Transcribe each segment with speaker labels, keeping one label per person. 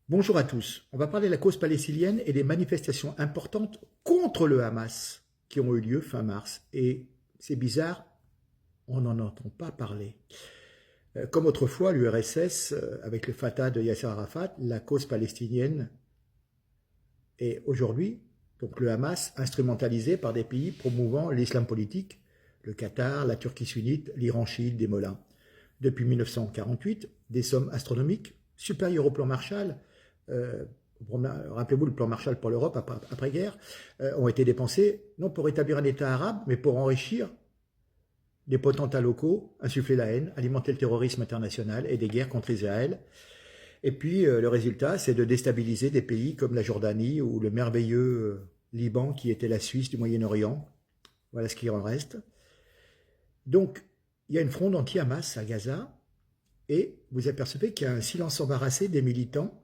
Speaker 1: Bonjour à tous. On va parler de la cause palestinienne et des manifestations importantes contre le Hamas qui ont eu lieu fin mars. Et c'est bizarre, on n'en entend pas parler. Comme autrefois, l'URSS, avec le Fatah de Yasser Arafat, la cause palestinienne est aujourd'hui, donc le Hamas, instrumentalisé par des pays promouvant l'islam politique, le Qatar, la Turquie sunnite, l'Iran chiite, des mollahs. Depuis 1948, des sommes astronomiques, supérieures au plan Marshall, rappelez-vous le plan Marshall pour l'Europe après-guerre, ont été dépensés non pour établir un État arabe, mais pour enrichir des potentats locaux, insuffler la haine, alimenter le terrorisme international et des guerres contre Israël. Et puis le résultat, c'est de déstabiliser des pays comme la Jordanie ou le merveilleux Liban qui était la Suisse du Moyen-Orient. Voilà ce qu'il en reste. Donc, il y a une fronde anti-Hamas à Gaza et vous apercevez qu'il y a un silence embarrassé des militants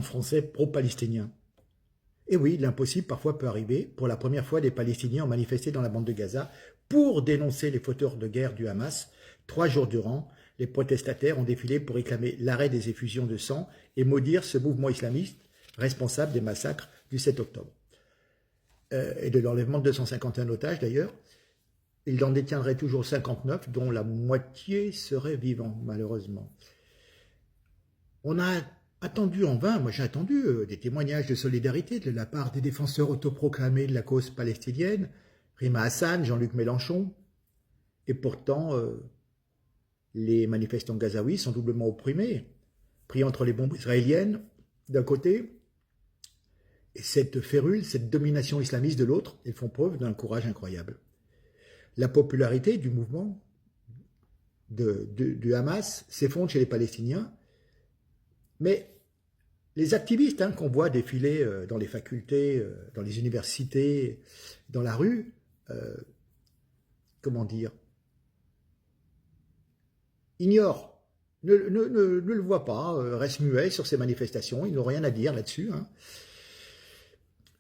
Speaker 1: français pro-palestiniens. Et oui, l'impossible parfois peut arriver. Pour la première fois, des Palestiniens ont manifesté dans la bande de Gaza pour dénoncer les fauteurs de guerre du Hamas. 3 jours durant, les protestataires ont défilé pour réclamer l'arrêt des effusions de sang et maudire ce mouvement islamiste responsable des massacres du 7 octobre. Et de l'enlèvement de 251 otages d'ailleurs. Il en détiendrait toujours 59, dont la moitié seraient vivants, malheureusement. On a attendu en vain, moi j'ai attendu des témoignages de solidarité de la part des défenseurs autoproclamés de la cause palestinienne, Rima Hassan, Jean-Luc Mélenchon, et pourtant les manifestants gazaouis sont doublement opprimés, pris entre les bombes israéliennes d'un côté, et cette férule, cette domination islamiste de l'autre, ils font preuve d'un courage incroyable. La popularité du mouvement du Hamas s'effondre chez les Palestiniens, mais les activistes qu'on voit défiler dans les facultés, dans les universités, dans la rue, comment dire, ignorent, ne le voient pas, restent muets sur ces manifestations, ils n'ont rien à dire là-dessus.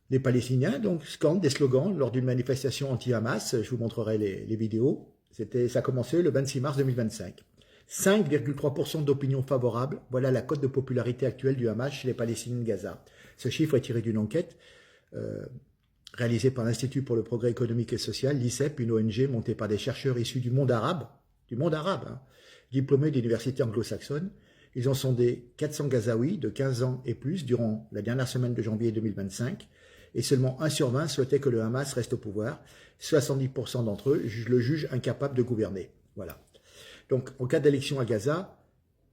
Speaker 1: Les Palestiniens donc scandent des slogans lors d'une manifestation anti-Hamas, je vous montrerai les vidéos, ça a commencé le 26 mars 2025. 5,3% d'opinion favorable, voilà la cote de popularité actuelle du Hamas chez les Palestiniens de Gaza. Ce chiffre est tiré d'une enquête réalisée par l'Institut pour le progrès économique et social, l'ICEP, une ONG montée par des chercheurs issus du monde arabe, diplômés d'universités anglo-saxonnes. Ils ont sondé 400 Gazaouis de 15 ans et plus durant la dernière semaine de janvier 2025, et seulement 1 sur 20 souhaitait que le Hamas reste au pouvoir. 70% d'entre eux le jugent incapable de gouverner. Voilà. Donc, en cas d'élection à Gaza,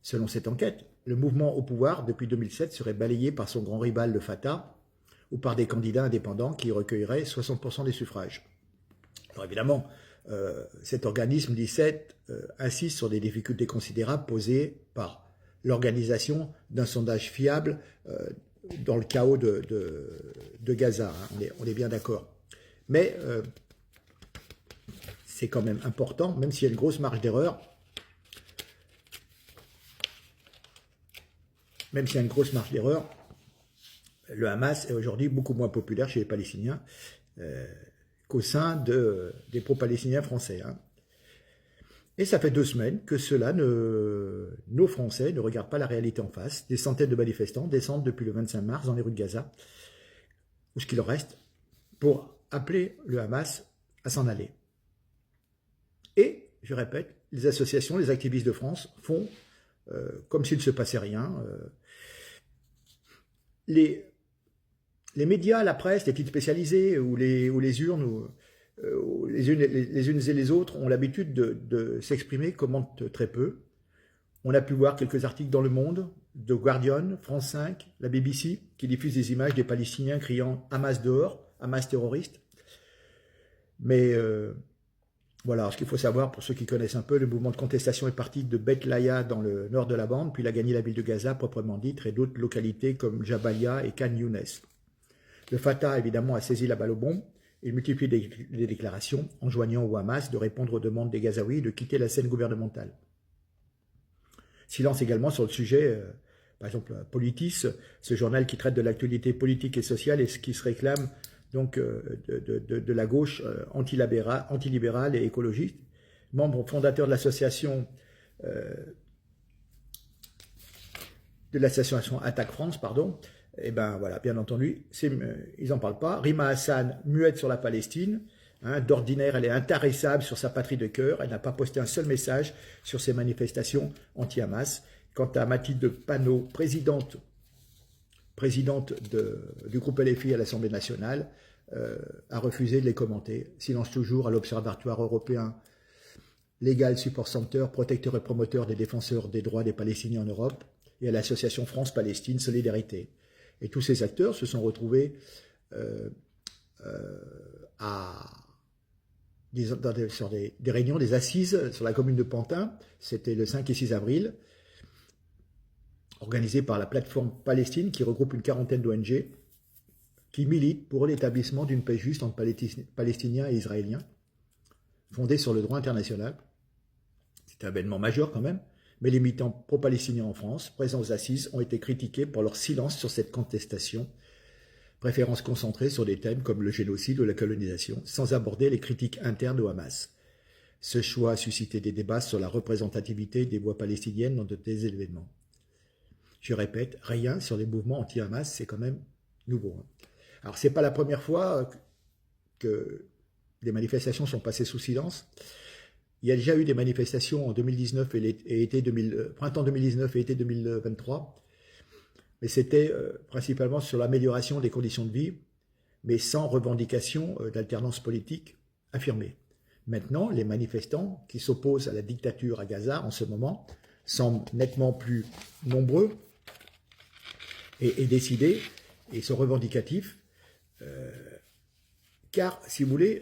Speaker 1: selon cette enquête, le mouvement au pouvoir, depuis 2007, serait balayé par son grand rival, le Fatah, ou par des candidats indépendants qui recueilleraient 60% des suffrages. Alors évidemment, cet organisme, l'ICEP, insiste sur des difficultés considérables posées par l'organisation d'un sondage fiable dans le chaos de Gaza. On est bien d'accord. Mais c'est quand même important, même s'il y a une grosse marge d'erreur, le Hamas est aujourd'hui beaucoup moins populaire chez les Palestiniens qu'au sein des pro-palestiniens français. Et ça fait 2 semaines que nos Français ne regardent pas la réalité en face. Des centaines de manifestants descendent depuis le 25 mars dans les rues de Gaza, ou ce qu'il en reste, pour appeler le Hamas à s'en aller. Et, je répète, les associations, les activistes de France font comme s'il ne se passait rien. Les médias, la presse, les titres spécialisés ou les urnes, les unes et les autres ont l'habitude de s'exprimer, commentent très peu. On a pu voir quelques articles dans Le Monde, The Guardian, France 5, la BBC, qui diffusent des images des Palestiniens criant « Hamas dehors »,« Hamas terroriste ». Mais voilà, ce qu'il faut savoir, pour ceux qui connaissent un peu, le mouvement de contestation est parti de Beth Laïa dans le nord de la bande, puis il a gagné la ville de Gaza proprement dite, et d'autres localités comme Jabalia et Khan Younes. Le Fatah, évidemment, a saisi la balle au bond. Il multiplie les déclarations, enjoignant au Hamas de répondre aux demandes des Gazaouis et de quitter la scène gouvernementale. Silence également sur le sujet, par exemple, Politis, ce journal qui traite de l'actualité politique et sociale et ce qui se réclame donc de la gauche antilibérale et écologiste, membre fondateur de l'association de l'association Attaque France, pardon, eh ben voilà, bien entendu, ils n'en parlent pas. Rima Hassan, muette sur la Palestine. Hein, d'ordinaire, elle est intarissable sur sa patrie de cœur. Elle n'a pas posté un seul message sur ces manifestations anti-Hamas. Quant à Mathilde Panot, présidente du groupe LFI à l'Assemblée nationale, a refusé de les commenter. Silence toujours à l'Observatoire européen Legal Support Center, protecteur et promoteur des défenseurs des droits des Palestiniens en Europe, et à l'association France-Palestine Solidarité. Et tous ces acteurs se sont retrouvés sur des réunions, des assises sur la commune de Pantin. C'était le 5 et 6 avril, organisées par la plateforme Palestine, qui regroupe une quarantaine d'ONG, qui militent pour l'établissement d'une paix juste entre Palestiniens et Israéliens, fondée sur le droit international. C'est un événement majeur quand même, mais les militants pro-palestiniens en France, présents aux assises, ont été critiqués pour leur silence sur cette contestation, préférence concentrée sur des thèmes comme le génocide ou la colonisation, sans aborder les critiques internes au Hamas. Ce choix a suscité des débats sur la représentativité des voix palestiniennes dans de tels événements. Je répète, rien sur les mouvements anti-Hamas, c'est quand même nouveau. Alors, ce n'est pas la première fois que des manifestations sont passées sous silence. Il y a déjà eu des manifestations en 2019 printemps 2019 et été 2023, mais c'était principalement sur l'amélioration des conditions de vie, mais sans revendication d'alternance politique affirmée. Maintenant, les manifestants qui s'opposent à la dictature à Gaza en ce moment semblent nettement plus nombreux et décidés et sont revendicatifs, car, si vous voulez,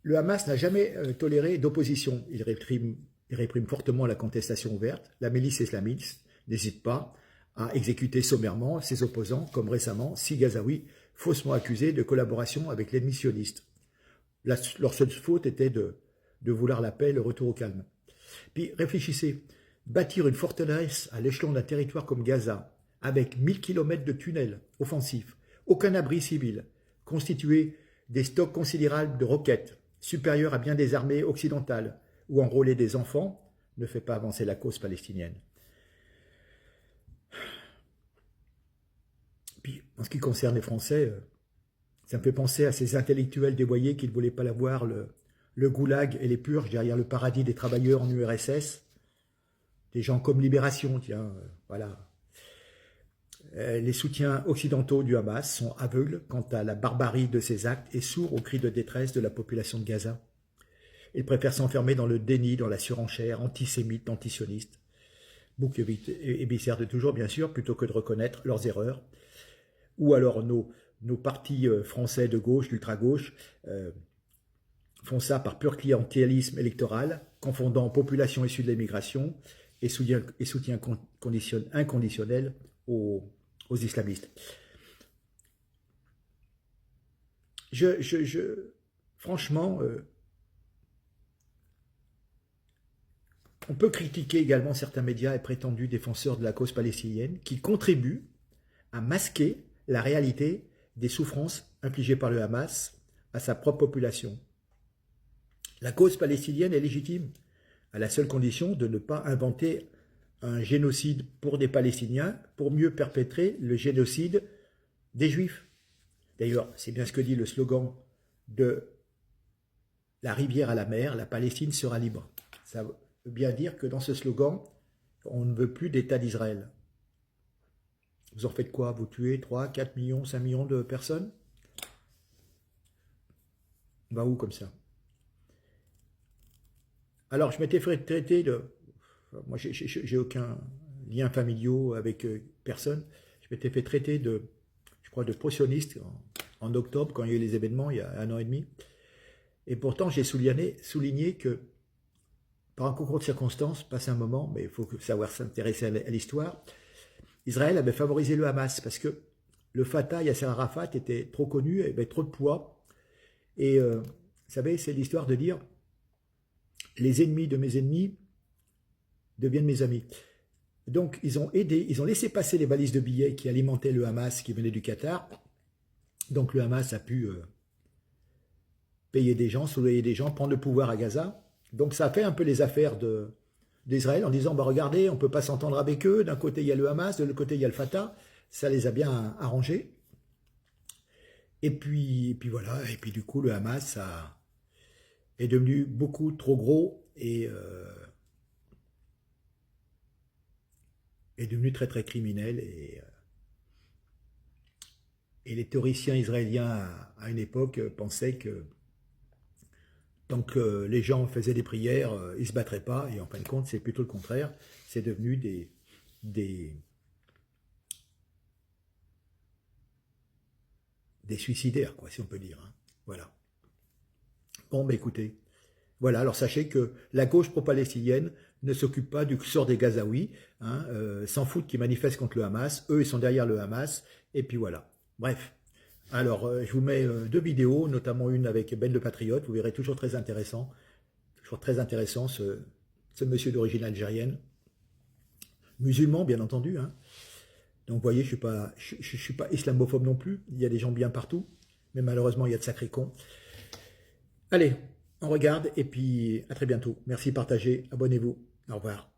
Speaker 1: le Hamas n'a jamais toléré d'opposition. Il réprime fortement la contestation ouverte. La milice islamiste n'hésite pas à exécuter sommairement ses opposants, comme récemment 6 Gazaouis faussement accusés de collaboration avec l'ennemi sioniste. Leur seule faute était de vouloir la paix et le retour au calme. Puis réfléchissez, bâtir une forteresse à l'échelon d'un territoire comme Gaza, avec 1000 km de tunnels offensifs, aucun abri civil, constitué des stocks considérables de roquettes, supérieurs à bien des armées occidentales, ou enrôler des enfants, ne fait pas avancer la cause palestinienne. Puis, en ce qui concerne les Français, ça me fait penser à ces intellectuels dévoyés qui ne voulaient pas l'avoir, le goulag et les purges derrière le paradis des travailleurs en URSS, des gens comme Libération, tiens, voilà. Les soutiens occidentaux du Hamas sont aveugles quant à la barbarie de ces actes et sourds aux cris de détresse de la population de Gaza. Ils préfèrent s'enfermer dans le déni, dans la surenchère antisémite, antisioniste, bouc émissaire de toujours bien sûr, plutôt que de reconnaître leurs erreurs. Ou alors nos partis français de gauche, d'ultra-gauche, font ça par pur clientélisme électoral, confondant population issue de l'immigration et soutien inconditionnel aux islamistes. Franchement, on peut critiquer également certains médias et prétendus défenseurs de la cause palestinienne qui contribuent à masquer la réalité des souffrances infligées par le Hamas à sa propre population. La cause palestinienne est légitime, à la seule condition de ne pas inventer un génocide pour des Palestiniens pour mieux perpétrer le génocide des Juifs. D'ailleurs, c'est bien ce que dit le slogan de la rivière à la mer, la Palestine sera libre. Ça veut bien dire que dans ce slogan, on ne veut plus d'État d'Israël. Vous en faites quoi? Vous tuez 3, 4 millions, 5 millions de personnes? On va où comme ça? Alors, je m'étais fait traiter de... Moi, j'ai aucun lien familial avec personne. Je m'étais fait traiter de, je crois, de pro-sioniste en octobre, quand il y a eu les événements, il y a 1 an et demi. Et pourtant, j'ai souligné que, par un concours de circonstances, passé un moment, mais il faut savoir s'intéresser à l'histoire, Israël avait favorisé le Hamas parce que le Fatah, Yasser Arafat, était trop connu, avait trop de poids. Et, vous savez, c'est l'histoire de dire, les ennemis de mes ennemis deviennent mes amis. Donc, ils ont aidé, ils ont laissé passer les valises de billets qui alimentaient le Hamas qui venait du Qatar. Donc, le Hamas a pu payer des gens, soulever des gens, prendre le pouvoir à Gaza. Donc, ça a fait un peu les affaires de d'Israël en disant, bah regardez, on ne peut pas s'entendre avec eux, d'un côté il y a le Hamas, de l'autre côté il y a le Fatah, ça les a bien arrangés. Et puis voilà, et puis du coup le Hamas est devenu beaucoup trop gros et est devenu très très criminel et les théoriciens israéliens à une époque pensaient que tant que les gens faisaient des prières, ils ne se battraient pas, et en fin de compte c'est plutôt le contraire, c'est devenu des suicidaires, quoi, si on peut dire. Hein. Voilà. Bon, bah écoutez, voilà, alors sachez que la gauche pro-palestinienne ne s'occupe pas du sort des Gazaouis, hein, s'en foutent qu'ils manifestent contre le Hamas, eux ils sont derrière le Hamas, et puis voilà. Bref, alors je vous mets 2 vidéos, notamment une avec Ben le Patriote, vous verrez toujours très intéressant ce monsieur d'origine algérienne, musulman bien entendu, hein. Donc vous voyez, je suis pas islamophobe non plus, il y a des gens bien partout, mais malheureusement il y a de sacrés cons. Allez, on regarde et puis à très bientôt. Merci, partagez, abonnez-vous. Au revoir.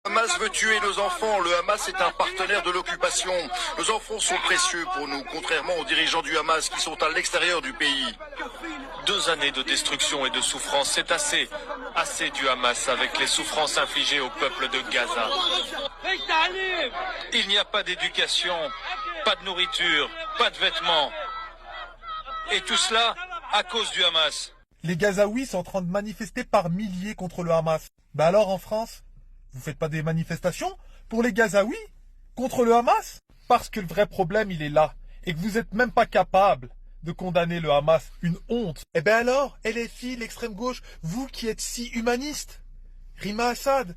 Speaker 2: Le Hamas veut tuer nos enfants. Le Hamas est un partenaire de l'occupation. Nos enfants sont précieux pour nous, contrairement aux dirigeants du Hamas qui sont à l'extérieur du pays.
Speaker 3: 2 années de destruction et de souffrance, c'est assez. Assez du Hamas avec les souffrances infligées au peuple de Gaza. Il n'y a pas d'éducation, pas de nourriture, pas de vêtements. Et tout cela à cause du Hamas.
Speaker 4: Les Gazaouis sont en train de manifester par milliers contre le Hamas. Ben alors en France, vous faites pas des manifestations pour les Gazaouis contre le Hamas? Parce que le vrai problème il est là et que vous n'êtes même pas capable de condamner le Hamas, une honte. Eh ben alors, LFI, l'extrême gauche, vous qui êtes si humaniste, Rima Assad,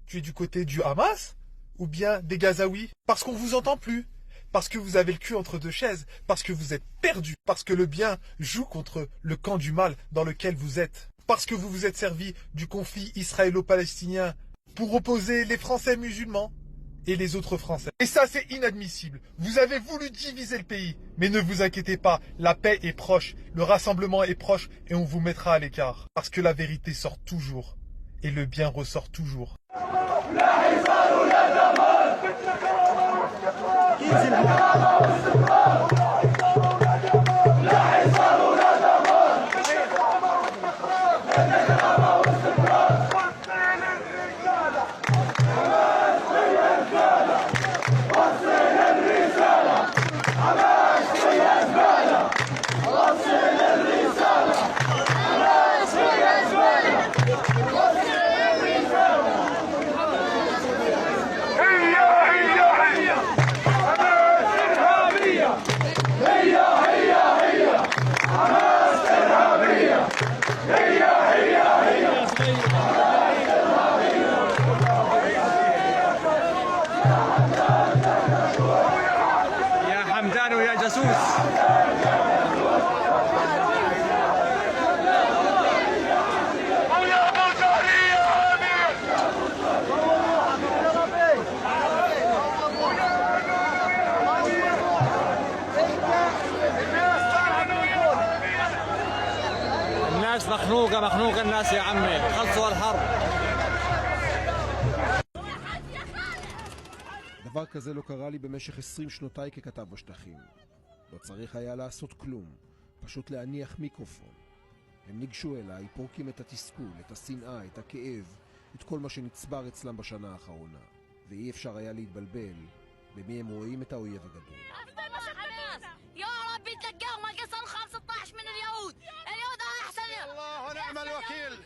Speaker 4: tu es du côté du Hamas ou bien des Gazaouis? Parce qu'on vous entend plus. Parce que vous avez le cul entre 2 chaises, parce que vous êtes perdu, parce que le bien joue contre le camp du mal dans lequel vous êtes, parce que vous vous êtes servi du conflit israélo-palestinien pour opposer les Français musulmans et les autres Français. Et ça, c'est inadmissible. Vous avez voulu diviser le pays, mais ne vous inquiétez pas, la paix est proche, le rassemblement est proche et on vous mettra à l'écart. Parce que la vérité sort toujours et le bien ressort toujours.
Speaker 5: مخنوقة الناس يا عمي خلصوا الحرب.
Speaker 6: דבר כזה לא קרה לי במשך 20 שנותיי ככתב בשטחים. לא צריך היה לעשות כלום, פשוט להניח מיקרופון. הם ניגשו אליי, פורקים את התסכול, את השנאה, את הכאב, את כל מה שנצבר אצלם בשנה האחרונה. ואי אפשר היה להתבלבל במי הם רואים את האויב הגדול.
Speaker 7: يا رب تلقاهم القصر 15 من اليهود احسن.
Speaker 8: الله ونعم الوكيل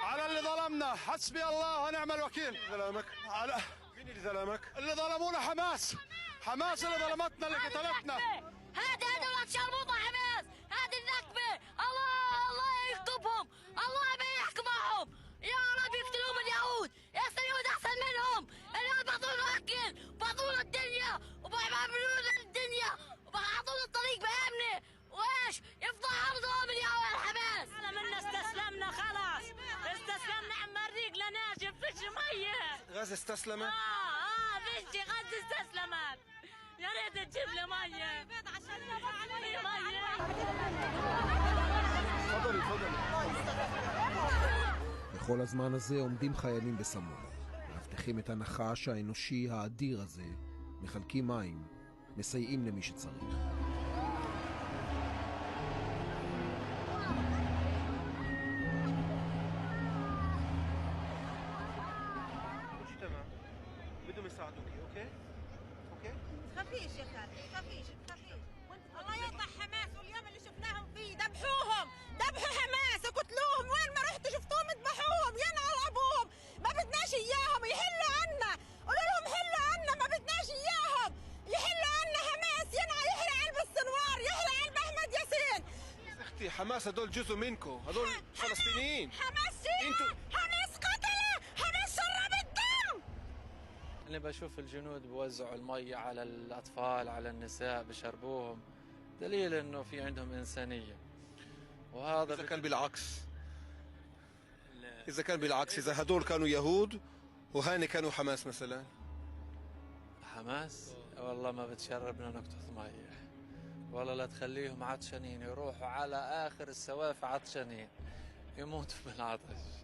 Speaker 8: على اللي ظلمنا. حسبي الله ونعم الوكيل. ظلمك على مين اللي ظلمك؟ اللي ظلمونا حماس اللي ظلمتنا اللي قتلتنا.
Speaker 7: هذه دولة شرموطة حماس، هذه النكبة. الله يكتبهم، الله ما يحكم معهم. يا رب يقتلوهم اليهود، اليهود احسن منهم. اليهود بعطونا اكل، بعطونا الدنيا وبيعملوا لنا الدنيا وبعطونا الطريق بأمنه وايش يفضح ارضهم اليهود الحماس. على منا استسلمنا خلاص، استسلمنا عم مريق لناجف فيش ميه.
Speaker 8: غزة استسلمت؟
Speaker 7: فيش غزة استسلمت. يا ريت تجيب لي ميه عشان ميه.
Speaker 6: בכל הזמן הזה עומדים חיילים בסמוך, מאבטחים את הנחש האנושי האדיר הזה, מחלקים מים, מסייעים למי שצריך.
Speaker 9: تخافيش يا خالد تخافيش الله يقطع حماس واليوم اللي شفناهم فيه ذبحوهم ذبحوا حماس قتلوهم وين ما رحتوا شفتوهم اذبحوهم ينعل ابوهم ما بدناش اياهم يحلوا عنا قولوا لهم حلوا عنا ما بدناش اياهم يحلوا عنا حماس يحرق قلب السنوار يحرق قلب احمد ياسين.
Speaker 8: اختي حماس هدول جزء منكم هدول فلسطينيين
Speaker 9: حماس حماس قتله حماس شرب الدم.
Speaker 5: أنا بشوف الجنود بوزعوا المي على الأطفال على النساء بشربوهم، دليل إنه في عندهم إنسانية. وهذا
Speaker 8: إذا كان بالعكس إذا هدول كانوا يهود وهاني كانوا حماس مثلا.
Speaker 5: حماس والله ما بتشربنا نقطة مي، والله لا تخليهم عطشانين يروحوا على آخر السوافة عطشانين يموتوا بالعطش.